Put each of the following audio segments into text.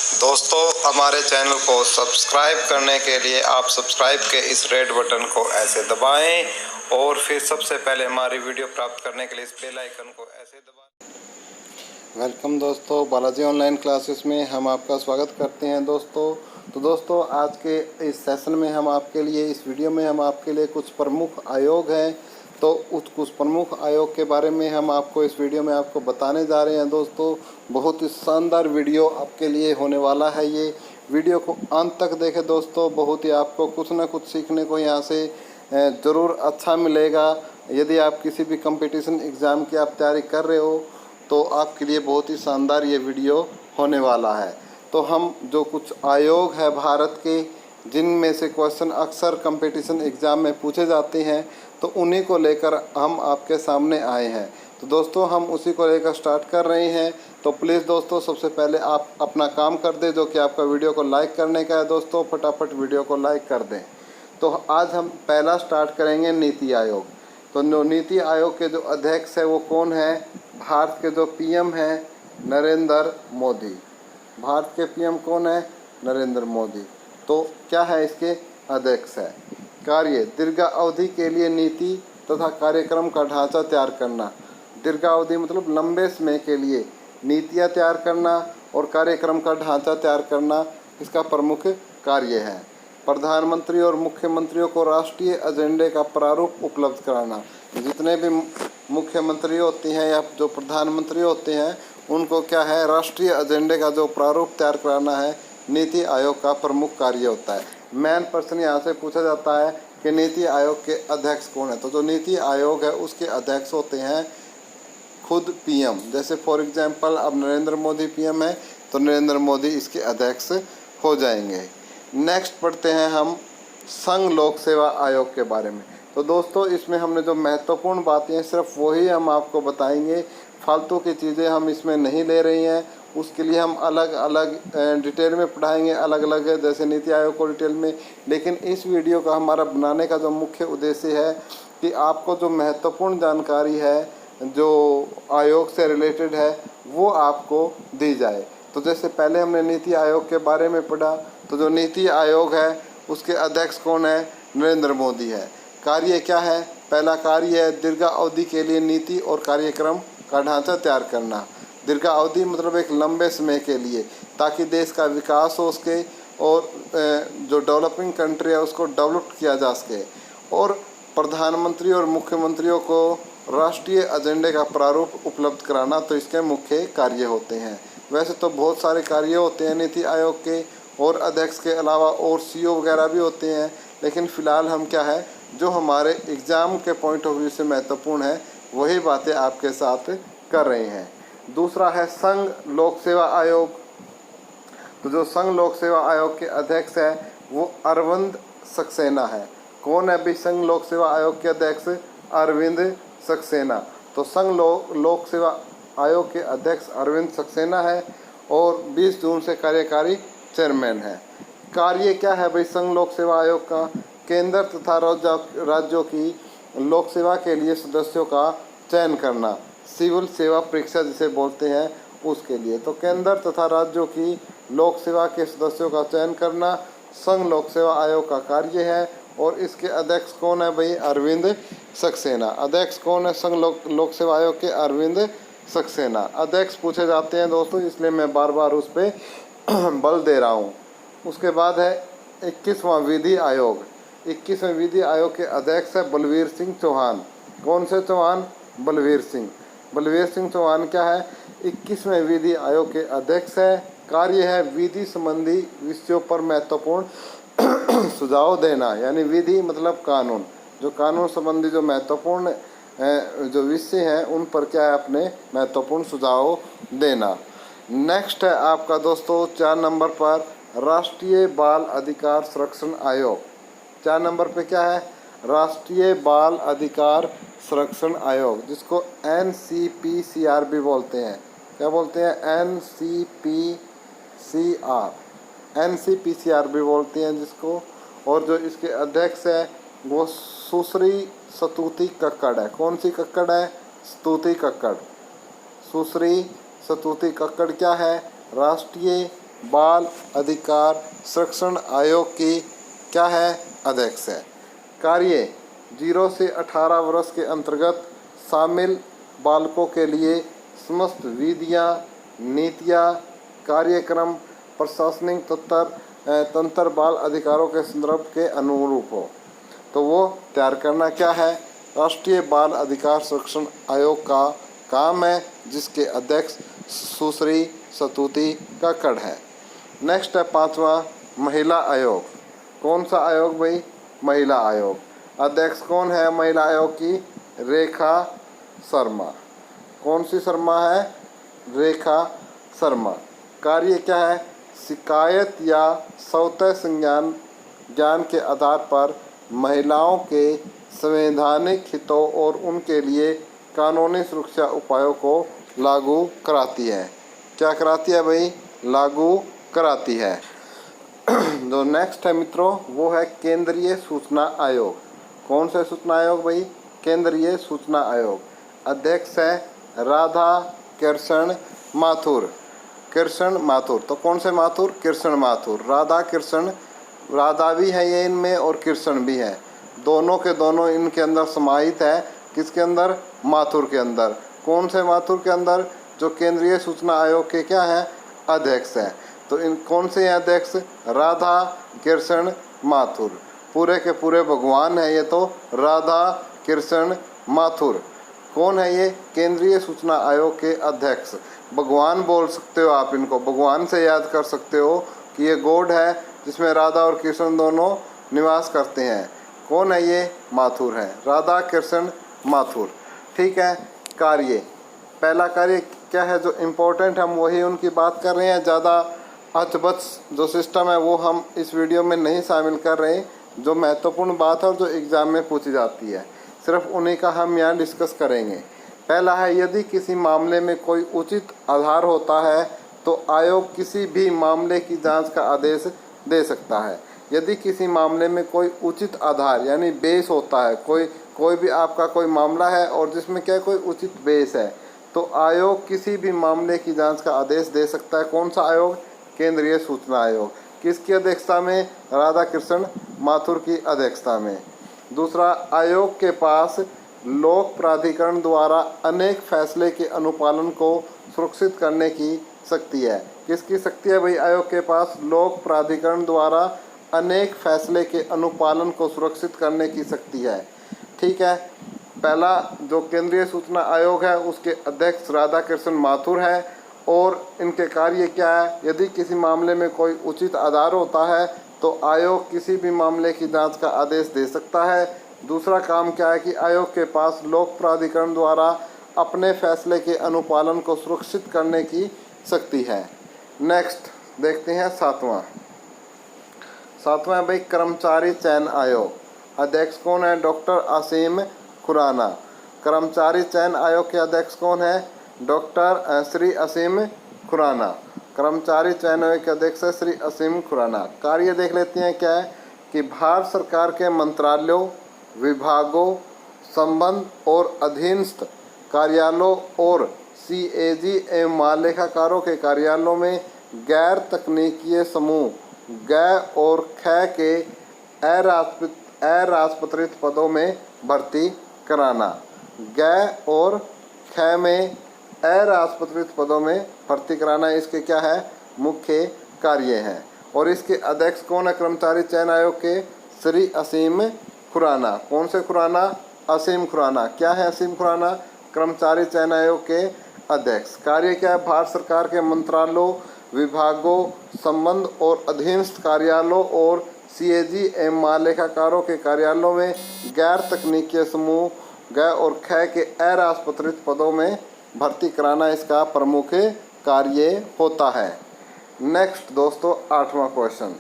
दोस्तों, हमारे चैनल को सब्सक्राइब करने के लिए आप सब्सक्राइब के इस रेड बटन को ऐसे दबाएं और फिर सबसे पहले हमारी वीडियो प्राप्त करने के लिए इस बेल आइकन को ऐसे दबाएं। वेलकम दोस्तों, बालाजी ऑनलाइन क्लासेस में हम आपका स्वागत करते हैं दोस्तों। तो दोस्तों, आज के इस सेशन में हम आपके लिए इस वीडियो में हम आपके लिए कुछ प्रमुख आयोग हैं, तो कुछ प्रमुख आयोग के बारे में हम आपको इस वीडियो में आपको बताने जा रहे हैं दोस्तों। बहुत ही शानदार वीडियो आपके लिए होने वाला है। ये वीडियो को अंत तक देखें दोस्तों, बहुत ही आपको कुछ ना कुछ सीखने को यहाँ से ज़रूर अच्छा मिलेगा। यदि आप किसी भी कंपटीशन एग्ज़ाम की आप तैयारी कर रहे हो तो आपके लिए बहुत ही शानदार ये वीडियो होने वाला है। तो हम जो कुछ आयोग है भारत के, जिनमें से क्वेश्चन अक्सर कंपटीशन एग्ज़ाम में पूछे जाते हैं, तो उन्हीं को लेकर हम आपके सामने आए हैं। तो दोस्तों, हम उसी को लेकर स्टार्ट कर रहे हैं। तो प्लीज़ दोस्तों, सबसे पहले आप अपना काम कर दें, जो कि आपका वीडियो को लाइक करने का है दोस्तों। फटाफट वीडियो को लाइक कर दें। तो आज हम पहला स्टार्ट करेंगे नीति आयोग। तो नीति आयोग के जो अध्यक्ष है वो कौन है? भारत के जो पीएम हैं नरेंद्र मोदी। भारत के पीएम कौन है? नरेंद्र मोदी। तो क्या है इसके अध्यक्ष है? कार्य: दीर्घ अवधि के लिए नीति तथा कार्यक्रम का ढांचा तैयार करना। दीर्घ अवधि मतलब लंबे समय के लिए नीतियाँ तैयार करना और कार्यक्रम का ढांचा तैयार करना इसका प्रमुख कार्य है। प्रधानमंत्री और मुख्यमंत्रियों को राष्ट्रीय एजेंडे का प्रारूप उपलब्ध कराना। जितने भी मुख्यमंत्री होते हैं या जो प्रधानमंत्री होते हैं, उनको क्या है, राष्ट्रीय एजेंडे का जो प्रारूप तैयार कराना है, नीति आयोग का प्रमुख कार्य होता है। मेन प्रश्न यहाँ से पूछा जाता है कि नीति आयोग के अध्यक्ष कौन है? तो जो नीति आयोग है उसके अध्यक्ष होते हैं खुद पीएम। जैसे फॉर एग्जांपल अब नरेंद्र मोदी पीएम है, तो नरेंद्र मोदी इसके अध्यक्ष हो जाएंगे। नेक्स्ट पढ़ते हैं हम संघ लोक सेवा आयोग के बारे में। तो दोस्तों, इसमें हमने जो महत्वपूर्ण बातें हैं सिर्फ वही हम आपको बताएंगे, फालतू की चीज़ें हम इसमें नहीं ले रही हैं। उसके लिए हम अलग अलग डिटेल में पढ़ाएंगे, अलग अलग, जैसे नीति आयोग को डिटेल में। लेकिन इस वीडियो का हमारा बनाने का जो मुख्य उद्देश्य है कि आपको जो महत्वपूर्ण जानकारी है जो आयोग से रिलेटेड है वो आपको दी जाए। तो जैसे पहले हमने नीति आयोग के बारे में पढ़ा, तो जो नीति आयोग है उसके अध्यक्ष कौन है? नरेंद्र मोदी है। कार्य क्या है? पहला कार्य है दीर्घ अवधि के लिए नीति और कार्यक्रम का ढांचा तैयार करना। दीर्घ अवधि मतलब एक लंबे समय के लिए, ताकि देश का विकास हो सके और जो डेवलपिंग कंट्री है उसको डेवलप किया जा सके। और प्रधानमंत्री और मुख्यमंत्रियों को राष्ट्रीय एजेंडे का प्रारूप उपलब्ध कराना, तो इसके मुख्य कार्य होते हैं। वैसे तो बहुत सारे कार्य होते हैं नीति आयोग के, और अध्यक्ष के अलावा और सीईओ वगैरह भी होते हैं, लेकिन फ़िलहाल हम क्या है, जो हमारे एग्ज़ाम के पॉइंट ऑफ व्यू से महत्वपूर्ण है वही बातें आपके साथ कर रहे हैं। दूसरा है संघ लोक सेवा आयोग। तो जो संघ लोक सेवा आयोग के अध्यक्ष है वो अरविंद सक्सेना है। कौन है भाई संघ लोक सेवा आयोग के अध्यक्ष? अरविंद सक्सेना। तो संघ लोक सेवा आयोग के अध्यक्ष अरविंद सक्सेना है और 20 जून से कार्यकारी चेयरमैन है। कार्य क्या है भाई संघ लोक सेवा आयोग का? केंद्र तथा राज्यों की लोक सेवा के लिए सदस्यों का चयन करना। सिविल सेवा परीक्षा जिसे बोलते हैं उसके लिए। तो केंद्र तथा राज्यों की लोक सेवा के सदस्यों का चयन करना संघ लोक सेवा आयोग का कार्य है। और इसके अध्यक्ष कौन है भाई? अरविंद सक्सेना। अध्यक्ष कौन है संघ लोक सेवा आयोग के? अरविंद सक्सेना। अध्यक्ष पूछे जाते हैं दोस्तों, इसलिए मैं बार बार उस पर बल दे रहा हूँ। उसके बाद है 21वां विधि आयोग। 21वें विधि आयोग के अध्यक्ष है बलवीर सिंह चौहान। कौन से चौहान? बलवीर सिंह। बलवीर सिंह चौहान क्या है? 21वें विधि आयोग के अध्यक्ष है। कार्य है विधि संबंधी विषयों पर महत्वपूर्ण सुझाव देना। यानी विधि मतलब कानून, जो कानून संबंधी जो महत्वपूर्ण जो विषय हैं उन पर क्या है, अपने महत्वपूर्ण सुझाव देना। नेक्स्ट है आपका दोस्तों 4 नंबर पर राष्ट्रीय बाल अधिकार संरक्षण आयोग। 4 नंबर पे क्या है? राष्ट्रीय बाल अधिकार संरक्षण आयोग, जिसको NCPCR भी बोलते हैं। क्या बोलते हैं? NCPCR भी बोलते हैं जिसको। और जो इसके अध्यक्ष है वो सुश्री स्तुति कक्कड़ है। कौन सी कक्कड़ है? स्तुति कक्कड़। सुश्री स्तुति कक्कड़ क्या है? राष्ट्रीय बाल अधिकार संरक्षण आयोग की क्या है, अध्यक्ष है। कार्य 0 से 18 वर्ष के अंतर्गत शामिल बालकों के लिए समस्त विधियाँ, नीतियाँ, कार्यक्रम, प्रशासनिक तंत्र बाल अधिकारों के संदर्भ के अनुरूप हो, तो वो तैयार करना क्या है, राष्ट्रीय बाल अधिकार संरक्षण आयोग का काम है, जिसके अध्यक्ष सुश्री सतुति काकड़ है। नेक्स्ट है 5वां महिला आयोग। कौन सा आयोग भाई, महिला आयोग। अध्यक्ष कौन है महिला आयोग की, रेखा शर्मा। कौन सी शर्मा है, रेखा शर्मा। कार्य क्या है, शिकायत या स्वतः ज्ञान के आधार पर महिलाओं के संवैधानिक हितों और उनके लिए कानूनी सुरक्षा उपायों को लागू कराती है। क्या कराती है भाई, लागू कराती है। जो नेक्स्ट है मित्रों वो है केंद्रीय सूचना आयोग। कौन सा सूचना आयोग भाई, केंद्रीय सूचना आयोग। अध्यक्ष है राधा कृष्ण माथुर। कृष्ण माथुर, तो कौन से माथुर, कृष्ण माथुर। राधा कृष्ण, राधा भी है ये इनमें और कृष्ण भी है, दोनों के दोनों इनके अंदर समाहित है। किसके अंदर, माथुर के अंदर। कौन से माथुर के अंदर, जो केंद्रीय सूचना आयोग के क्या है, अध्यक्ष है। तो इन कौन से हैं अध्यक्ष, राधा कृष्ण माथुर। पूरे के पूरे भगवान है ये, तो राधा कृष्ण माथुर। कौन है ये, केंद्रीय सूचना आयोग के अध्यक्ष। भगवान बोल सकते हो आप इनको, भगवान से याद कर सकते हो कि ये गॉड है जिसमें राधा और कृष्ण दोनों निवास करते हैं। कौन है ये, माथुर है, राधा कृष्ण माथुर। ठीक है। कार्य, पहला कार्य क्या है जो इम्पोर्टेंट, हम वही उनकी बात कर रहे हैं। ज़्यादा अचबच जो सिस्टम है वो हम इस वीडियो में नहीं शामिल कर रहे हैं। जो महत्वपूर्ण बात है और जो एग्ज़ाम में पूछी जाती है, सिर्फ उन्हीं का हम यहाँ डिस्कस करेंगे। पहला है, यदि किसी मामले में कोई उचित आधार होता है तो आयोग किसी भी मामले की जांच का आदेश दे सकता है। यदि किसी मामले में कोई उचित आधार यानी बेस होता है, कोई भी आपका कोई मामला है और जिसमें क्या कोई उचित बेस है, तो आयोग किसी भी मामले की जांच का आदेश दे सकता है। कौन सा आयोग, केंद्रीय सूचना आयोग। किसकी अध्यक्षता में, राधा कृष्ण माथुर की अध्यक्षता में। दूसरा, आयोग के पास लोक प्राधिकरण द्वारा अनेक फैसले के अनुपालन को सुरक्षित करने की शक्ति है। किसकी शक्ति है भाई, आयोग के पास लोक प्राधिकरण द्वारा अनेक फैसले के अनुपालन को सुरक्षित करने की शक्ति है। ठीक है। पहला जो केंद्रीय सूचना आयोग है उसके अध्यक्ष राधा कृष्ण माथुर है और इनके कार्य क्या है, यदि किसी मामले में कोई उचित आधार होता है तो आयोग किसी भी मामले की जांच का आदेश दे सकता है। दूसरा काम क्या है कि आयोग के पास लोक प्राधिकरण द्वारा अपने फैसले के अनुपालन को सुरक्षित करने की शक्ति है। नेक्स्ट देखते हैं सातवां भाई कर्मचारी चयन आयोग। अध्यक्ष कौन है, डॉक्टर असीम खुराना। कर्मचारी चयन आयोग के अध्यक्ष कौन है, डॉक्टर श्री असीम खुराना। कर्मचारी चयन आयोग के अध्यक्ष है श्री असीम खुराना। कार्य देख लेते हैं क्या है कि भारत सरकार के मंत्रालयों, विभागों, संबंध और अधीनस्थ कार्यालयों और CAG एवं महालेखाकारों के कार्यालयों में गैर तकनीकीय समूह ग और ख के अराजपत्रित पदों में भर्ती कराना। ग और ख में अराजपत्रित पदों में भर्ती कराना इसके क्या है, मुख्य कार्य हैं। और इसके अध्यक्ष कौन है कर्मचारी चयन आयोग के, श्री असीम खुराना। कौन से खुराना, असीम खुराना। क्या है असीम खुराना, कर्मचारी चयन आयोग के अध्यक्ष। कार्य क्या है, भारत सरकार के मंत्रालयों, विभागों, संबंध और अधीनस्थ कार्यालयों और CAG एवं महालेखाकारों के कार्यालयों में गैर तकनीकीय समूह ग और ख के अराजपत्रित पदों में भर्ती कराना इसका प्रमुख कार्य होता है। नेक्स्ट दोस्तों आठवां क्वेश्चन,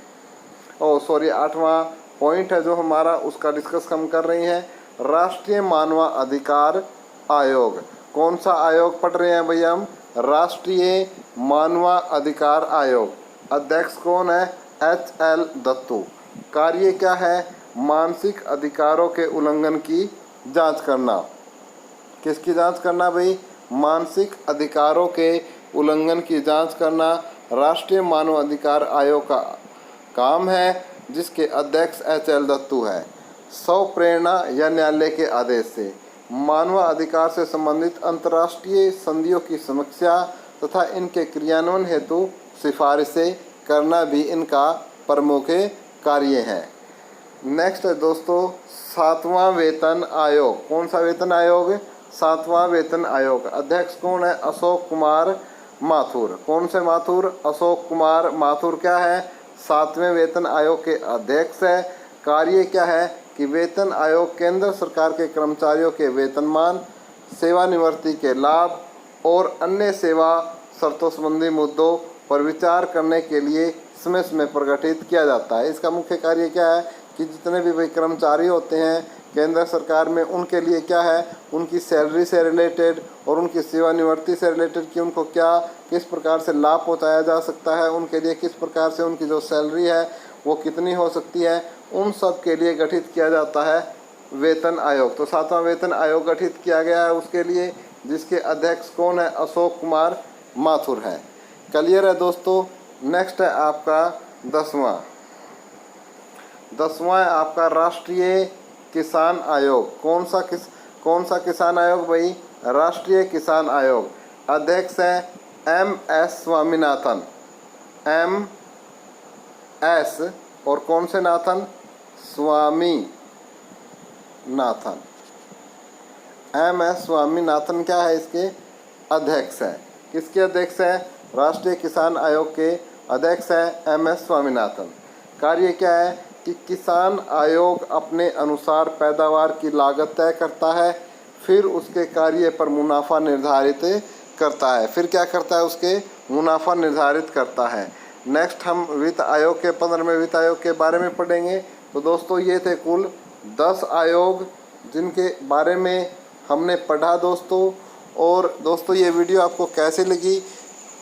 आठवां पॉइंट है जो हमारा उसका डिस्कस हम कर रहे हैं, राष्ट्रीय मानवाधिकार आयोग। कौन सा आयोग पढ़ रहे हैं भैया हम, राष्ट्रीय मानवाधिकार आयोग। अध्यक्ष कौन है, HL दत्तू। कार्य क्या है, मानसिक अधिकारों के उल्लंघन की जांच करना। किसकी जांच करना भाई, मानसिक अधिकारों के उल्लंघन की जांच करना। राष्ट्रीय मानव अधिकार आयोग का काम है, जिसके अध्यक्ष HL दत्तू है। स्वप्रेरणा या न्यायालय के आदेश से मानव अधिकार से संबंधित अंतर्राष्ट्रीय संधियों की समीक्षा तथा इनके क्रियान्वयन हेतु सिफारिशें करना भी इनका प्रमुख कार्य है। नेक्स्ट है दोस्तों 7वां वेतन आयोग। कौन सा वेतन आयोग? 7वां वेतन आयोग। अध्यक्ष कौन है? अशोक कुमार माथुर। कौन से माथुर? अशोक कुमार माथुर क्या है? 7वें वेतन आयोग के अध्यक्ष है। कार्य क्या है कि वेतन आयोग केंद्र सरकार के कर्मचारियों के वेतनमान, सेवानिवृत्ति के लाभ और अन्य सेवा शर्तों संबंधी मुद्दों पर विचार करने के लिए समय समय पर गठित किया जाता है। इसका मुख्य कार्य क्या है कि जितने भी भाई कर्मचारी होते हैं केंद्र सरकार में, उनके लिए क्या है, उनकी सैलरी से रिलेटेड और उनकी सेवानिवृत्ति से रिलेटेड कि उनको क्या किस प्रकार से लाभ पहुंचाया जा सकता है, उनके लिए किस प्रकार से उनकी जो सैलरी है वो कितनी हो सकती है, उन सब के लिए गठित किया जाता है वेतन आयोग। तो 7वां वेतन आयोग गठित किया गया है उसके लिए, जिसके अध्यक्ष कौन है? अशोक कुमार माथुर है। क्लियर है दोस्तों। नेक्स्ट है आपका 10वां है आपका राष्ट्रीय किसान आयोग। कौन सा किसान आयोग भाई? राष्ट्रीय किसान आयोग। अध्यक्ष है MS स्वामीनाथन। MS और कौन से नाथन? स्वामीनाथन। MS स्वामीनाथन क्या है? इसके अध्यक्ष है। किसके अध्यक्ष है? राष्ट्रीय किसान आयोग के अध्यक्ष है MS स्वामीनाथन। कार्य क्या है कि किसान आयोग अपने अनुसार पैदावार की लागत तय करता है, फिर उसके कार्य पर मुनाफा निर्धारित करता है। फिर क्या करता है? उसके मुनाफा निर्धारित करता है। नेक्स्ट हम वित्त आयोग के 15वें वित्त आयोग के बारे में पढ़ेंगे। तो दोस्तों ये थे कुल 10 आयोग जिनके बारे में हमने पढ़ा दोस्तों। और दोस्तों ये वीडियो आपको कैसी लगी,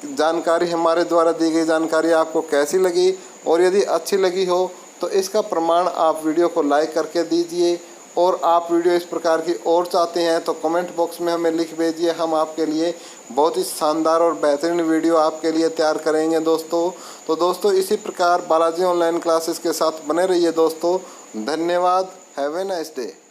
जानकारी हमारे द्वारा दी गई जानकारी आपको कैसी लगी, और यदि अच्छी लगी हो तो इसका प्रमाण आप वीडियो को लाइक करके दीजिए। और आप वीडियो इस प्रकार की और चाहते हैं तो कमेंट बॉक्स में हमें लिख भेजिए। हम आपके लिए बहुत ही शानदार और बेहतरीन वीडियो आपके लिए तैयार करेंगे दोस्तों। तो दोस्तों इसी प्रकार बालाजी ऑनलाइन क्लासेस के साथ बने रहिए दोस्तों। धन्यवाद। Have a nice day.